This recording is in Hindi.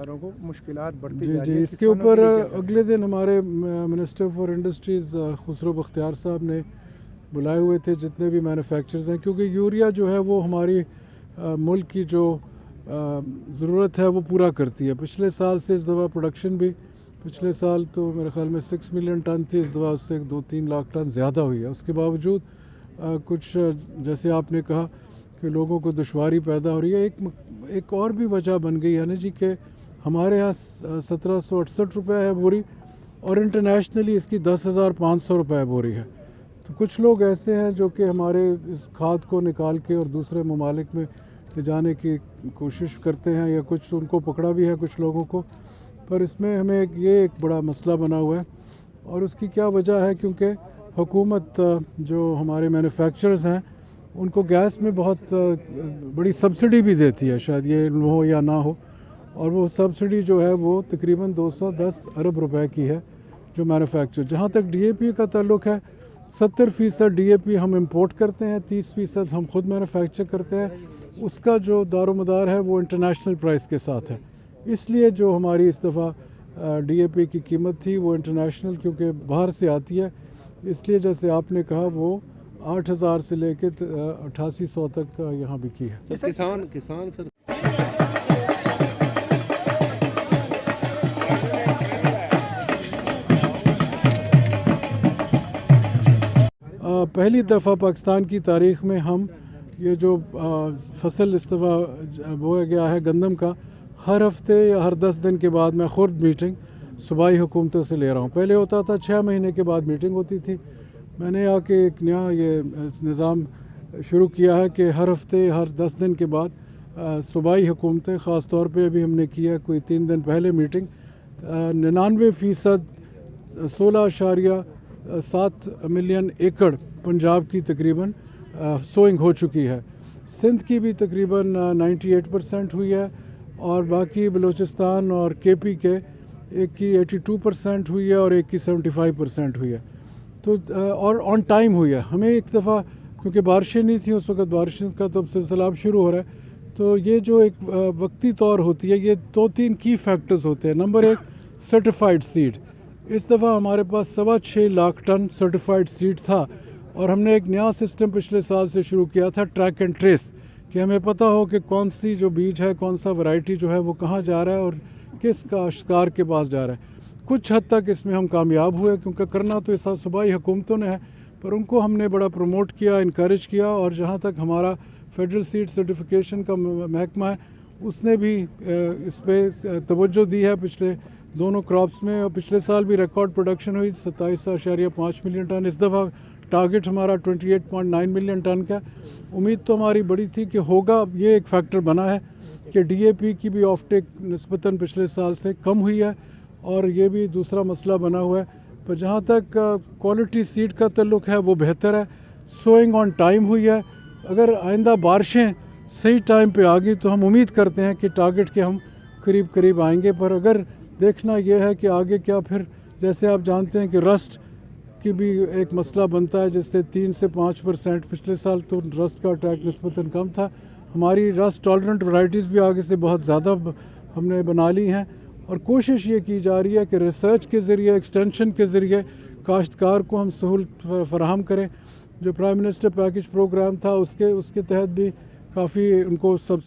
काश्तकारों को मुश्किलात बढ़ती जी जा रही जी है। इसके ऊपर अगले दिन हमारे minister for industries Khusro Bakhtiyar साहब ने बुलाए हुए थे जितने भी मैन्युफैक्चरर्स हैं, क्योंकि यूरिया जो है वो हमारी मुल्क की जो ज़रूरत है वो पूरा करती है। पिछले साल से इस दफ़ा प्रोडक्शन भी, पिछले साल तो मेरे ख़्याल में 6 मिलियन टन थी, इस दफ़ा उससे 2-3 लाख टन ज़्यादा हुई है। उसके बावजूद कुछ जैसे आपने कहा कि लोगों को दुश्वारी पैदा हो रही है। एक और भी वजह बन गई है ना जी कि हमारे यहाँ 1768 रुपये है बोरी और इंटरनेशनली इसकी 10,500 रुपये बोरी है। तो कुछ लोग ऐसे हैं जो कि हमारे इस खाद को निकाल के और दूसरे ममालिक में ले जाने की कोशिश करते हैं, या कुछ उनको पकड़ा भी है कुछ लोगों को। पर इसमें हमें ये एक बड़ा मसला बना हुआ है और उसकी क्या वजह है, क्योंकि हुकूमत जो हमारे मैन्युफैक्चरर्स हैं उनको गैस में बहुत बड़ी सब्सिडी भी देती है, शायद ये हो या ना हो, और वो सब्सिडी जो है वो तकरीबन 210 अरब रुपए की है जो मैन्युफैक्चर। जहाँ तक DAP का ताल्लुक़ है 70% DAP हम इंपोर्ट करते हैं, 30% हम खुद मैन्युफैक्चर करते हैं। उसका जो दारोमदार है वो इंटरनेशनल प्राइस के साथ है, इसलिए जो हमारी इस दफ़ा DAP की कीमत थी वो इंटरनेशनल क्योंकि बाहर से आती है, इसलिए जैसे आपने कहा वो 8,000 से लेकर 8800 तक यहाँ बिकी है। किसान सर पहली दफ़ा पाकिस्तान की तारीख़ में हम ये जो फसल इस दफ़ा बोया गया है गंदम का, हर हफ्ते या हर 10 दिन के बाद मैं खुद मीटिंग सूबाई हुकूमतों से ले रहा हूँ। पहले होता था 6 महीने के बाद मीटिंग होती थी। मैंने आके एक नया ये निज़ाम शुरू किया है कि हर हफ्ते हर 10 दिन के बाद सूबाई हुकूमतें, ख़ास तौर पे अभी हमने किया कोई 3 दिन पहले मीटिंग, 99% 16.7 मिलियन एकड़ पंजाब की तकरीबन सोइंग हो चुकी है। सिंध की भी तकरीबन 98% हुई है और बाकी बलूचिस्तान और KP के एक की 82% हुई है और एक की 75% हुई है। तो और ऑन टाइम हुई है। हमें एक दफ़ा क्योंकि बारिशें नहीं थी उस वक़्त, बारिशों का तो सिलसिला अब शुरू हो रहा है, तो ये जो एक वक्ती तौर होती है, ये 2-3 की फैक्टर्स होते हैं। Number 1 certified seed. इस दफ़ा हमारे पास 6.25 लाख टन सर्टिफाइड सीड था और हमने एक नया सिस्टम पिछले साल से शुरू किया था, ट्रैक एंड ट्रेस, कि हमें पता हो कि कौन सी जो बीज है, कौन सा वैरायटी जो है वो कहाँ जा रहा है और किस काश्तकार के पास जा रहा है। कुछ हद तक इसमें हम कामयाब हुए क्योंकि करना तो इस सूबाई हुकूमतों ने है, पर उनको हमने बड़ा प्रमोट किया, इनकरेज किया। और जहाँ तक हमारा फेडरल सीड सर्टिफिकेशन का महकमा है उसने भी इस पर तवज्जो दी है पिछले दोनों क्रॉप्स में, और पिछले साल भी रिकॉर्ड प्रोडक्शन हुई 27.5 मिलियन टन। इस दफ़ा टारगेट हमारा 28.9 मिलियन टन का। उम्मीद तो हमारी बड़ी थी कि होगा। ये एक फैक्टर बना है कि DAP की भी ऑफटेक निस्बतन पिछले साल से कम हुई है और ये भी दूसरा मसला बना हुआ है। पर जहाँ तक क्वालिटी सीड का ताल्लुक़ है वो बेहतर है, सोइंग ऑन टाइम हुई है। अगर आइंदा बारिशें सही टाइम पे आ गई तो हम उम्मीद करते हैं कि टारगेट के हम करीब आएंगे। पर अगर देखना यह है कि आगे क्या, फिर जैसे आप जानते हैं कि रस्ट की भी एक मसला बनता है जिससे 3 से 5%, पिछले साल तो रस्ट का अटैक निस्बतन कम था। हमारी रस्ट टॉलरेंट वैरायटीज़ भी आगे से बहुत ज़्यादा हमने बना ली हैं और कोशिश ये की जा रही है कि रिसर्च के ज़रिए, एक्सटेंशन के ज़रिए काश्तकार को हम सहूलत फराहम करें। जो प्राइम मिनिस्टर पैकेज प्रोग्राम था उसके तहत भी काफ़ी उनको सब